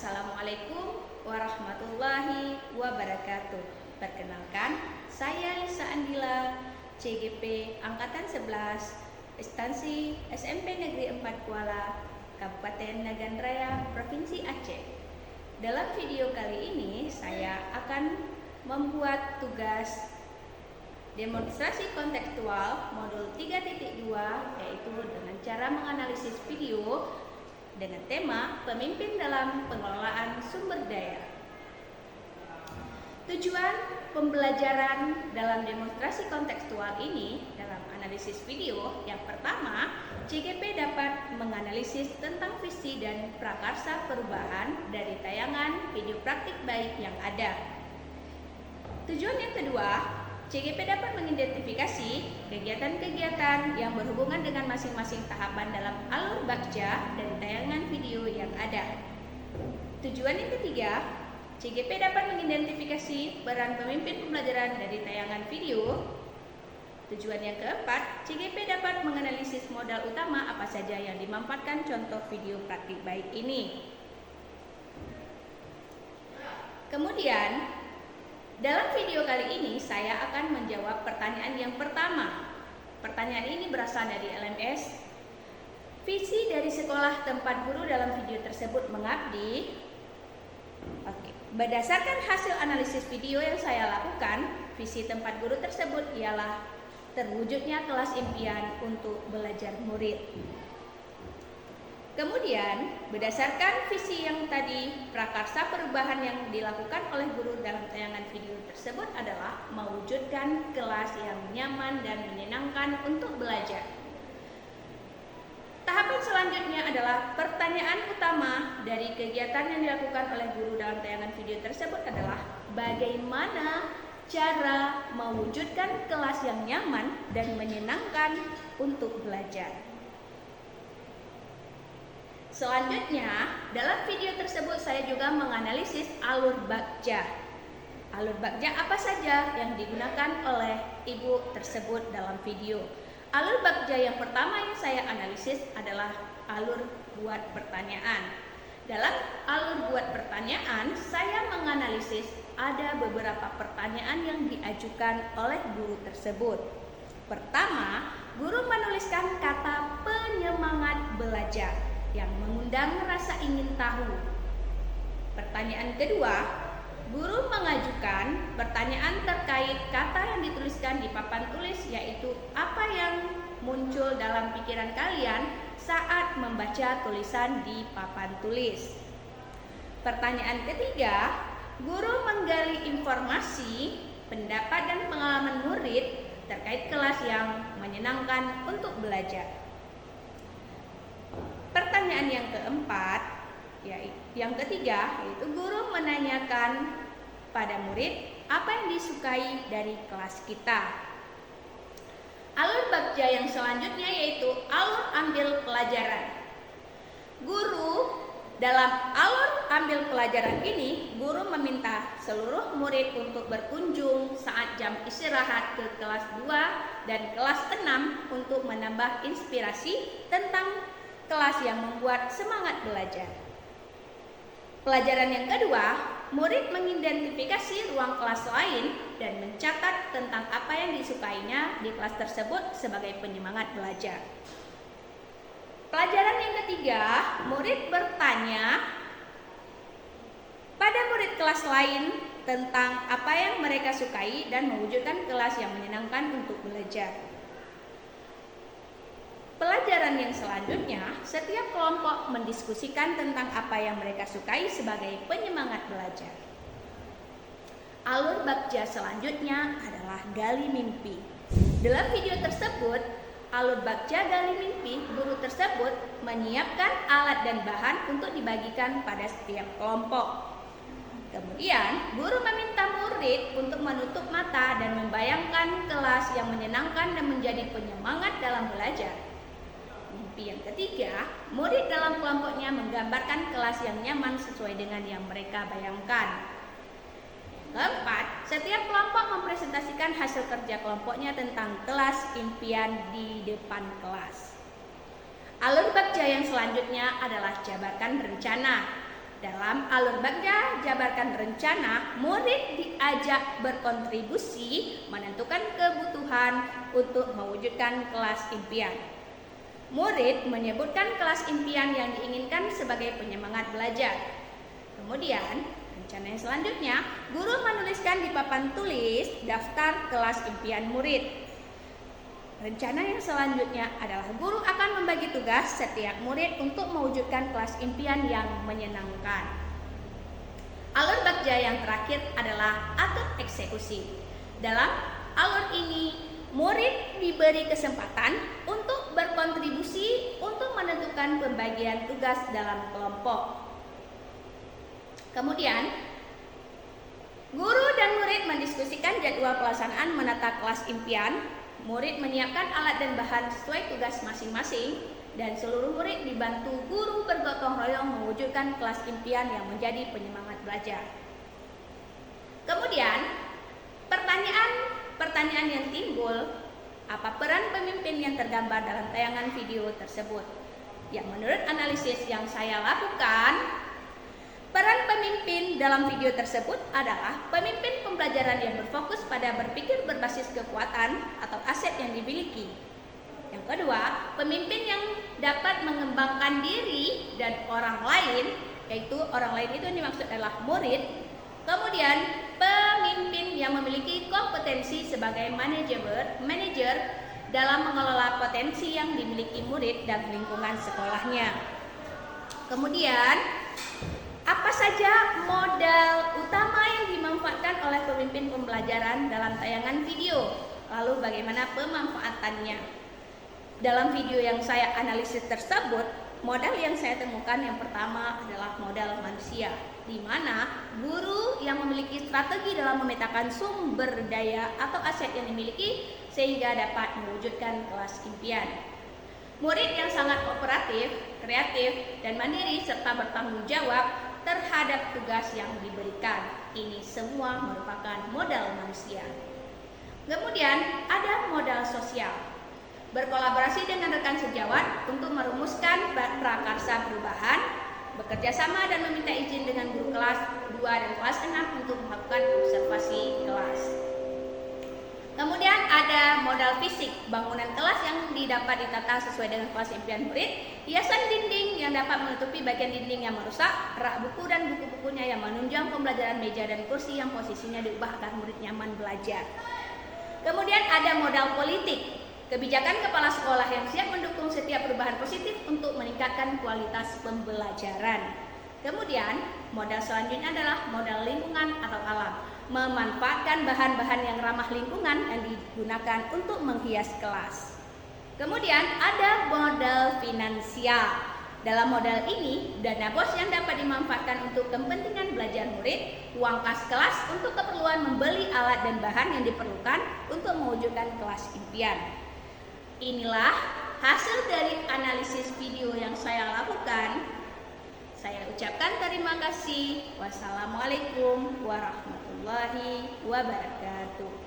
Assalamualaikum warahmatullahi wabarakatuh. Perkenalkan, saya Lisa Andila, CGP Angkatan 11, Instansi SMP Negeri 4 Kuala, Kabupaten Nagan Raya, Provinsi Aceh. Dalam video kali ini, saya akan membuat tugas demonstrasi kontekstual modul 3.2, yaitu dengan cara menganalisis video dengan tema pemimpin dalam pengelolaan sumber daya. Tujuan pembelajaran dalam demonstrasi kontekstual ini dalam analisis video, yang pertama, CGP dapat menganalisis tentang visi dan prakarsa perubahan dari tayangan video praktik baik yang ada. Tujuan yang kedua, CGP dapat mengidentifikasi kegiatan-kegiatan yang berhubungan dengan masing-masing tahapan dalam alur bakja dan tayangan video yang ada. Tujuan yang ketiga, CGP dapat mengidentifikasi peran pemimpin pembelajaran dari tayangan video. Tujuan yang keempat, CGP dapat menganalisis modal utama apa saja yang dimanfaatkan contoh video praktik baik ini. Kemudian, dalam video kali ini saya akan menjawab pertanyaan yang pertama. Pertanyaan ini berasal dari LMS. Visi dari sekolah tempat guru dalam video tersebut mengabdi. Berdasarkan hasil analisis video yang saya lakukan, visi tempat guru tersebut ialah terwujudnya kelas impian untuk belajar murid. Kemudian, berdasarkan visi yang tadi, prakarsa perubahan yang dilakukan oleh guru dalam tayangan video tersebut adalah mewujudkan kelas yang nyaman dan menyenangkan untuk belajar. Tahapan selanjutnya adalah pertanyaan utama dari kegiatan yang dilakukan oleh guru dalam tayangan video tersebut adalah bagaimana cara mewujudkan kelas yang nyaman dan menyenangkan untuk belajar. Selanjutnya, dalam video tersebut saya juga menganalisis alur bakja. Alur bakja apa saja yang digunakan oleh ibu tersebut dalam video. Alur bakja yang pertama yang saya analisis adalah alur buat pertanyaan. Dalam alur buat pertanyaan, saya menganalisis ada beberapa pertanyaan yang diajukan oleh guru tersebut. Pertama, guru menuliskan kata penyemangat belajar yang mengundang rasa ingin tahu. Pertanyaan kedua, guru mengajukan pertanyaan terkait kata yang dituliskan di papan tulis, yaitu apa yang muncul dalam pikiran kalian saat membaca tulisan di papan tulis. Pertanyaan ketiga, guru menggali informasi, pendapat dan pengalaman murid terkait kelas yang menyenangkan untuk belajar. Pertanyaan yang keempat, yang ketiga, yaitu guru menanyakan pada murid apa yang disukai dari kelas kita. Alur bakja yang selanjutnya yaitu alur ambil pelajaran. Guru dalam alur ambil pelajaran ini, guru meminta seluruh murid untuk berkunjung saat jam istirahat ke kelas 2 dan kelas 6 untuk menambah inspirasi tentang kelas yang membuat semangat belajar. Pelajaran yang kedua, murid mengidentifikasi ruang kelas lain dan mencatat tentang apa yang disukainya di kelas tersebut sebagai penyemangat belajar. Pelajaran yang ketiga, murid bertanya pada murid kelas lain tentang apa yang mereka sukai dan mewujudkan kelas yang menyenangkan untuk belajar. Pelajaran yang selanjutnya, setiap kelompok mendiskusikan tentang apa yang mereka sukai sebagai penyemangat belajar. Alur bakja selanjutnya adalah gali mimpi. Dalam video tersebut, alur bakja gali mimpi, guru tersebut menyiapkan alat dan bahan untuk dibagikan pada setiap kelompok. Kemudian, guru meminta murid untuk menutup mata dan membayangkan kelas yang menyenangkan dan menjadi penyemangat dalam belajar. Mimpi yang ketiga, murid dalam kelompoknya menggambarkan kelas yang nyaman sesuai dengan yang mereka bayangkan. Keempat, setiap kelompok mempresentasikan hasil kerja kelompoknya tentang kelas impian di depan kelas. Alur bakja yang selanjutnya adalah jabarkan rencana. Dalam alur bagja jabarkan rencana, murid diajak berkontribusi menentukan kebutuhan untuk mewujudkan kelas impian. Murid menyebutkan kelas impian yang diinginkan sebagai penyemangat belajar. Kemudian, rencana yang selanjutnya, guru menuliskan di papan tulis daftar kelas impian murid. Rencana yang selanjutnya adalah guru akan membagi tugas setiap murid untuk mewujudkan kelas impian yang menyenangkan. Alur bagja yang terakhir adalah atur eksekusi. Dalam alur ini, murid diberi kesempatan untuk berkontribusi untuk menentukan pembagian tugas dalam kelompok. Kemudian, guru dan murid mendiskusikan jadwal pelaksanaan menata kelas impian. Murid menyiapkan alat dan bahan sesuai tugas masing-masing, dan seluruh murid dibantu guru bergotong royong mewujudkan kelas impian yang menjadi penyemangat belajar. Kemudian, pertanyaan yang timbul, apa peran pemimpin yang tergambar dalam tayangan video tersebut? Yang menurut analisis yang saya lakukan, peran pemimpin dalam video tersebut adalah pemimpin pembelajaran yang berfokus pada berpikir berbasis kekuatan atau aset yang dimiliki. Yang kedua, pemimpin yang dapat mengembangkan diri dan orang lain, yaitu orang lain itu yang dimaksud adalah murid. Kemudian, pemimpin yang memiliki kompetensi sebagai manajer dalam mengelola potensi yang dimiliki murid dan lingkungan sekolahnya. Kemudian, apa saja modal utama yang dimanfaatkan oleh pemimpin pembelajaran dalam tayangan video? Lalu bagaimana pemanfaatannya? Dalam video yang saya analisis tersebut, modal yang saya temukan yang pertama adalah modal manusia, di mana guru yang memiliki strategi dalam memetakan sumber daya atau aset yang dimiliki sehingga dapat mewujudkan kelas impian. Murid yang sangat kooperatif, kreatif, dan mandiri serta bertanggung jawab terhadap tugas yang diberikan. Ini semua merupakan modal manusia. Kemudian ada modal sosial. Berkolaborasi dengan rekan sejawat untuk merumuskan prakarsa perubahan, bekerja sama dan meminta izin dengan guru kelas 2 dan kelas 6 untuk melakukan observasi kelas. Kemudian ada modal fisik, bangunan kelas yang didapat ditata sesuai dengan kelas impian murid, hiasan dinding yang dapat menutupi bagian dinding yang merusak, rak buku dan buku-bukunya yang menunjang pembelajaran, meja dan kursi yang posisinya diubah agar murid nyaman belajar. Kemudian ada modal politik, kebijakan kepala sekolah yang siap mendukung setiap perubahan positif untuk meningkatkan kualitas pembelajaran. Kemudian modal selanjutnya adalah modal lingkungan atau alam, memanfaatkan bahan-bahan yang ramah lingkungan yang digunakan untuk menghias kelas. Kemudian ada modal finansial. Dalam modal ini, dana BOS yang dapat dimanfaatkan untuk kepentingan belajar murid, uang kas kelas untuk keperluan membeli alat dan bahan yang diperlukan untuk mewujudkan kelas impian. Inilah hasil dari analisis video yang saya lakukan. Saya ucapkan terima kasih. Wassalamualaikum warahmatullahi wabarakatuh.